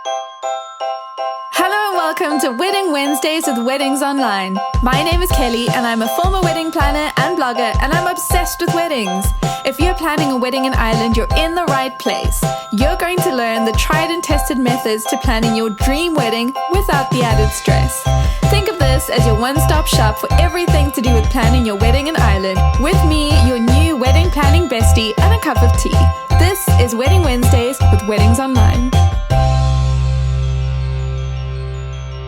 Hello and welcome to Wedding Wednesdays with Weddings Online. My name is Kelly and I'm a former wedding planner and blogger, and I'm obsessed with weddings. If you're planning a wedding in Ireland, you're in the right place. You're going to learn the tried and tested methods to planning your dream wedding without the added stress. Think of this as your one-stop shop for everything to do with planning your wedding in Ireland, with me, your new wedding planning bestie, and a cup of tea. This is Wedding Wednesdays with Weddings Online.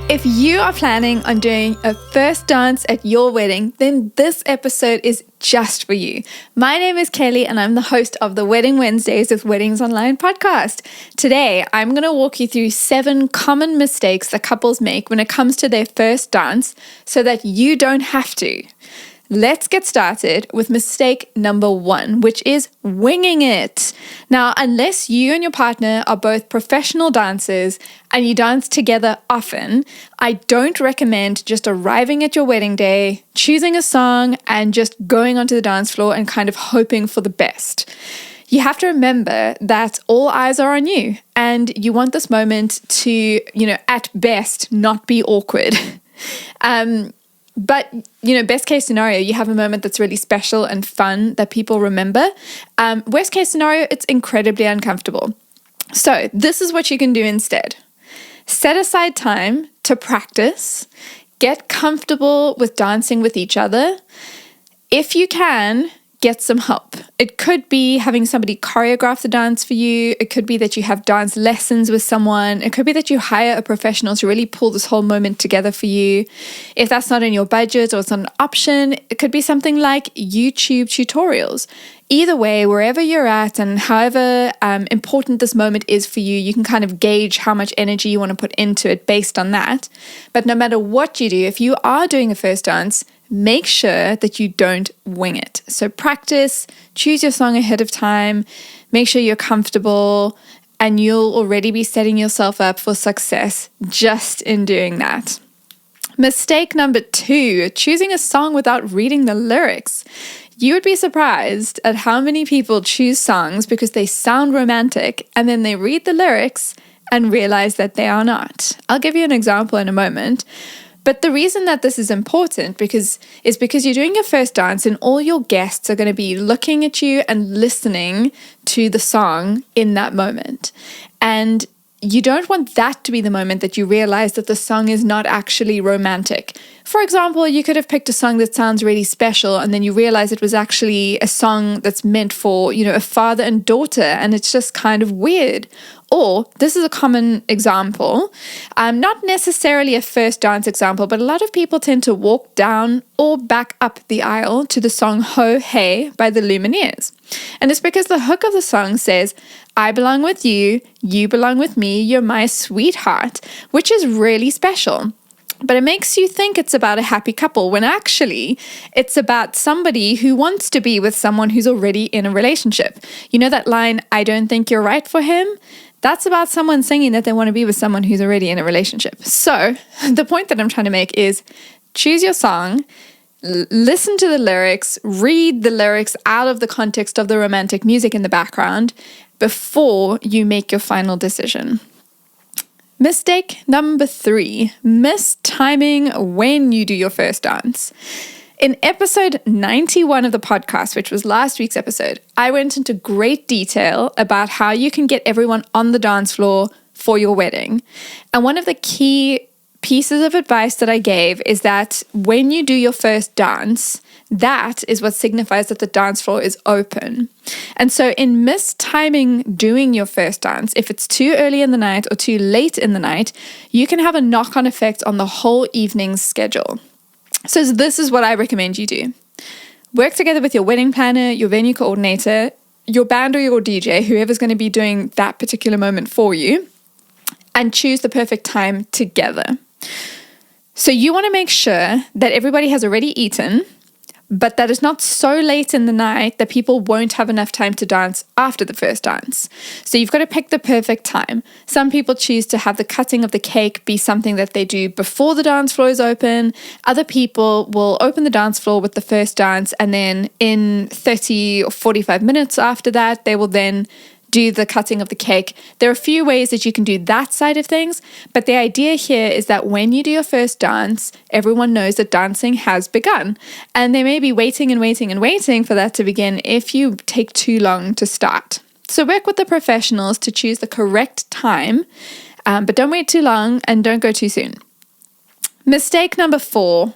If you are planning on doing a first dance at your wedding, then this episode is just for you. My name is Kelly and I'm the host of the Wedding Wednesdays with Weddings Online podcast. Today, I'm going to walk you through 7 common mistakes that couples make when it comes to their first dance so that you don't have to. Let's get started with mistake number 1, which is winging it. Now, unless you and your partner are both professional dancers and you dance together often, I don't recommend just arriving at your wedding day, choosing a song, and just going onto the dance floor and kind of hoping for the best. You have to remember that all eyes are on you and you want this moment to, at best, not be awkward. But, best case scenario, you have a moment that's really special and fun that people remember. Worst case scenario, it's incredibly uncomfortable. So this is what you can do instead. Set aside time to practice. Get comfortable with dancing with each other. If you can, get some help. It could be having somebody choreograph the dance for you. It could be that you have dance lessons with someone. It could be that you hire a professional to really pull this whole moment together for you. If that's not in your budget or it's not an option, it could be something like YouTube tutorials. Either way, wherever you're at and however important this moment is for you, you can kind of gauge how much energy you want to put into it based on that. But no matter what you do, if you are doing a first dance, make sure that you don't wing it. So practice, choose your song ahead of time, make sure you're comfortable, and you'll already be setting yourself up for success just in doing that. Mistake number 2, choosing a song without reading the lyrics. You would be surprised at how many people choose songs because they sound romantic and then they read the lyrics and realize that they are not. I'll give you an example in a moment. But the reason that this is important is because you're doing your first dance and all your guests are going to be looking at you and listening to the song in that moment. And you don't want that to be the moment that you realize that the song is not actually romantic. For example, you could have picked a song that sounds really special and then you realize it was actually a song that's meant for, a father and daughter, and it's just kind of weird. Or, this is a common example, not necessarily a first dance example, but a lot of people tend to walk down or back up the aisle to the song Ho Hey by the Lumineers. And it's because the hook of the song says, I belong with you, you belong with me, you're my sweetheart, which is really special. But it makes you think it's about a happy couple when actually it's about somebody who wants to be with someone who's already in a relationship. You know that line, I don't think you're right for him? That's about someone singing that they want to be with someone who's already in a relationship. So the point that I'm trying to make is choose your song, listen to the lyrics, read the lyrics out of the context of the romantic music in the background before you make your final decision. Mistake number 3, mistiming when you do your first dance. In episode 91 of the podcast, which was last week's episode, I went into great detail about how you can get everyone on the dance floor for your wedding. And one of the key pieces of advice that I gave is that when you do your first dance, that is what signifies that the dance floor is open. And so in mistiming doing your first dance, if it's too early in the night or too late in the night, you can have a knock-on effect on the whole evening's schedule. So this is what I recommend you do. Work together with your wedding planner, your venue coordinator, your band or your DJ, whoever's going to be doing that particular moment for you, and choose the perfect time together. So you want to make sure that everybody has already eaten, but that it's not so late in the night that people won't have enough time to dance after the first dance. So you've got to pick the perfect time. Some people choose to have the cutting of the cake be something that they do before the dance floor is open. Other people will open the dance floor with the first dance, and then in 30 or 45 minutes after that, they will then do the cutting of the cake. There are a few ways that you can do that side of things, but the idea here is that when you do your first dance, everyone knows that dancing has begun. And they may be waiting and waiting and waiting for that to begin if you take too long to start. So work with the professionals to choose the correct time, but don't wait too long and don't go too soon. Mistake number 4,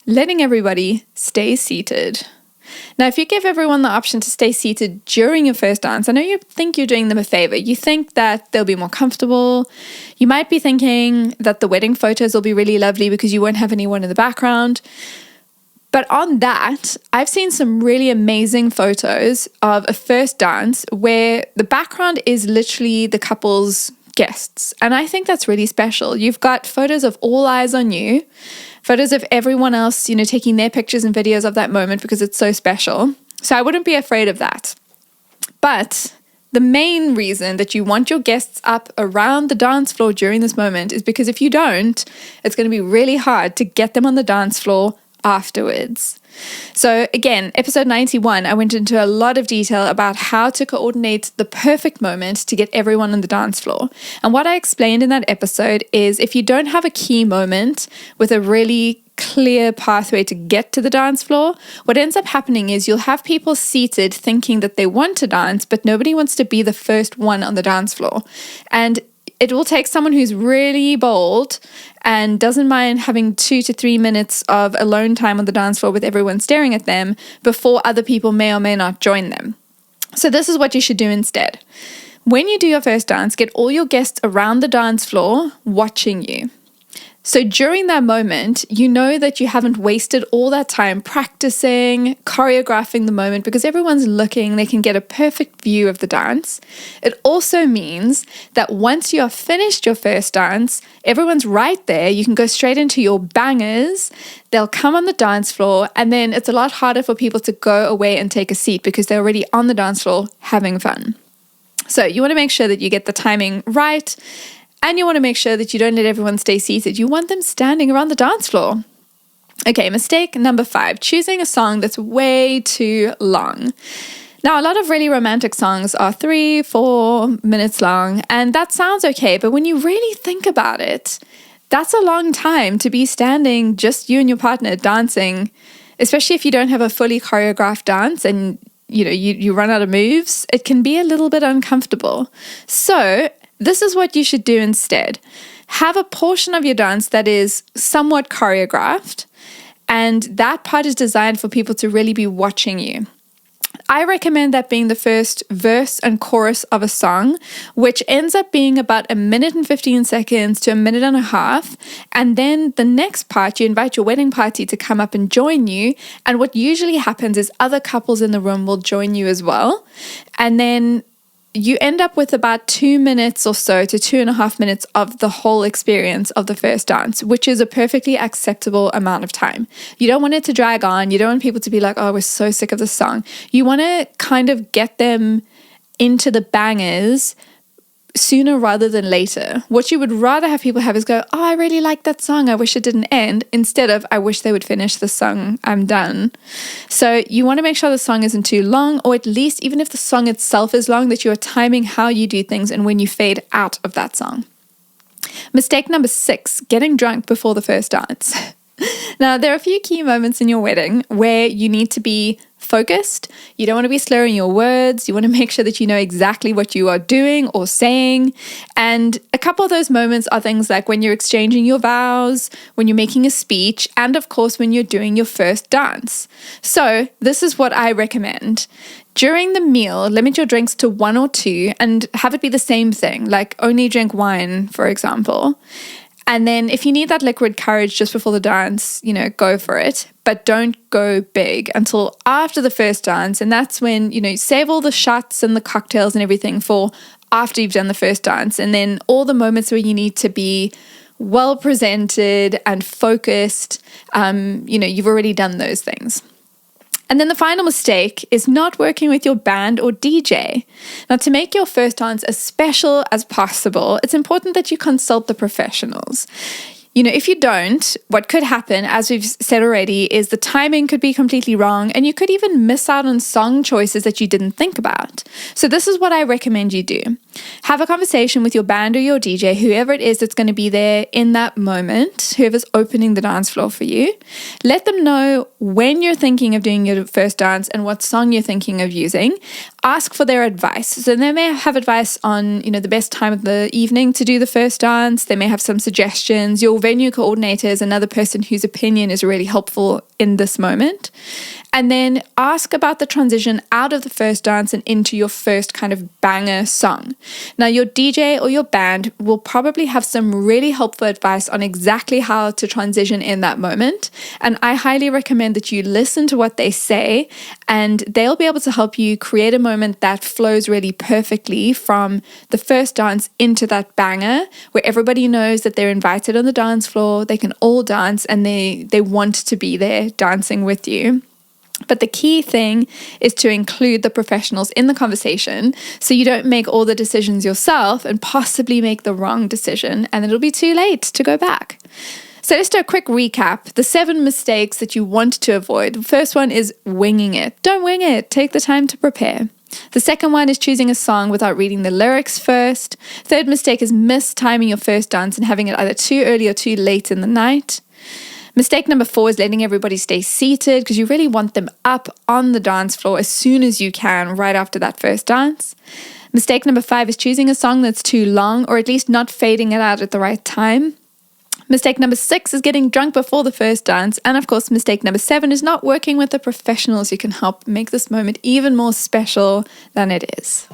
letting everybody stay seated. Now, if you give everyone the option to stay seated during your first dance, I know you think you're doing them a favor. You think that they'll be more comfortable. You might be thinking that the wedding photos will be really lovely because you won't have anyone in the background. But on that, I've seen some really amazing photos of a first dance where the background is literally the couple's guests. And I think that's really special. You've got photos of all eyes on you, photos of everyone else, taking their pictures and videos of that moment because it's so special. So I wouldn't be afraid of that. But the main reason that you want your guests up around the dance floor during this moment is because if you don't, it's going to be really hard to get them on the dance floor afterwards. So again, episode 91, I went into a lot of detail about how to coordinate the perfect moment to get everyone on the dance floor. And what I explained in that episode is if you don't have a key moment with a really clear pathway to get to the dance floor, what ends up happening is you'll have people seated thinking that they want to dance, but nobody wants to be the first one on the dance floor. And it will take someone who's really bold and doesn't mind having 2 to 3 minutes of alone time on the dance floor with everyone staring at them before other people may or may not join them. So this is what you should do instead. When you do your first dance, get all your guests around the dance floor watching you. So during that moment, you know that you haven't wasted all that time practicing, choreographing the moment because everyone's looking, they can get a perfect view of the dance. It also means that once you have finished your first dance, everyone's right there. You can go straight into your bangers. They'll come on the dance floor, and then it's a lot harder for people to go away and take a seat because they're already on the dance floor having fun. So you want to make sure that you get the timing right. And you want to make sure that you don't let everyone stay seated. You want them standing around the dance floor. Okay, mistake number 5, choosing a song that's way too long. Now, a lot of really romantic songs are 3-4 minutes long, and that sounds okay, but when you really think about it, that's a long time to be standing, just you and your partner dancing, especially if you don't have a fully choreographed dance and you run out of moves. It can be a little bit uncomfortable. So this is what you should do instead. Have a portion of your dance that is somewhat choreographed, and that part is designed for people to really be watching you. I recommend that being the first verse and chorus of a song, which ends up being about 1 minute and 15 seconds to 1.5 minutes. And then the next part, you invite your wedding party to come up and join you. And what usually happens is other couples in the room will join you as well. And then you end up with about 2 minutes or so to 2.5 minutes of the whole experience of the first dance, which is a perfectly acceptable amount of time. You don't want it to drag on. You don't want people to be like, oh, we're so sick of this song. You want to kind of get them into the bangers sooner rather than later. What you would rather have people have is go, oh, I really like that song. I wish it didn't end, instead of, I wish they would finish the song. I'm done. So you want to make sure the song isn't too long, or at least even if the song itself is long, that you are timing how you do things and when you fade out of that song. Mistake number 6, getting drunk before the first dance. Now, there are a few key moments in your wedding where you need to be focused. You don't want to be slurring your words. You want to make sure that you know exactly what you are doing or saying. And a couple of those moments are things like when you're exchanging your vows, when you're making a speech, and of course, when you're doing your first dance. So this is what I recommend. During the meal, limit your drinks to 1 or 2 and have it be the same thing, like only drink wine, for example. And then if you need that liquid courage just before the dance, go for it. But don't go big until after the first dance. And that's when, save all the shots and the cocktails and everything for after you've done the first dance. And then all the moments where you need to be well presented and focused, you've already done those things. And then the final mistake is not working with your band or DJ. Now, to make your first dance as special as possible, it's important that you consult the professionals. If you don't, what could happen, as we've said already, is the timing could be completely wrong and you could even miss out on song choices that you didn't think about. So this is what I recommend you do. Have a conversation with your band or your DJ, whoever it is that's going to be there in that moment, whoever's opening the dance floor for you. Let them know when you're thinking of doing your first dance and what song you're thinking of using. Ask for their advice. So they may have advice on, the best time of the evening to do the first dance. They may have some suggestions. Your venue coordinator is another person whose opinion is really helpful in this moment. And then ask about the transition out of the first dance and into your first kind of banger song. Now, your DJ or your band will probably have some really helpful advice on exactly how to transition in that moment. And I highly recommend that you listen to what they say, and they'll be able to help you create a moment that flows really perfectly from the first dance into that banger, where everybody knows that they're invited on the dance floor, they can all dance, and they want to be there dancing with you. But the key thing is to include the professionals in the conversation so you don't make all the decisions yourself and possibly make the wrong decision, and it'll be too late to go back. So let's do a quick recap. The 7 mistakes that you want to avoid. The first one is winging it. Don't wing it. Take the time to prepare. The second one is choosing a song without reading the lyrics first. Third mistake is mistiming your first dance and having it either too early or too late in the night. Mistake number 4 is letting everybody stay seated because you really want them up on the dance floor as soon as you can, right after that first dance. Mistake number 5 is choosing a song that's too long, or at least not fading it out at the right time. Mistake number 6 is getting drunk before the first dance. And of course, mistake number 7 is not working with the professionals who can help make this moment even more special than it is.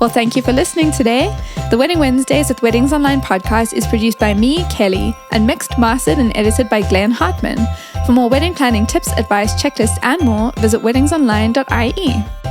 Well, thank you for listening today. The Wedding Wednesdays with Weddings Online podcast is produced by me, Kelly, and mixed, mastered, and edited by Glenn Hartman. For more wedding planning tips, advice, checklists, and more, visit weddingsonline.ie.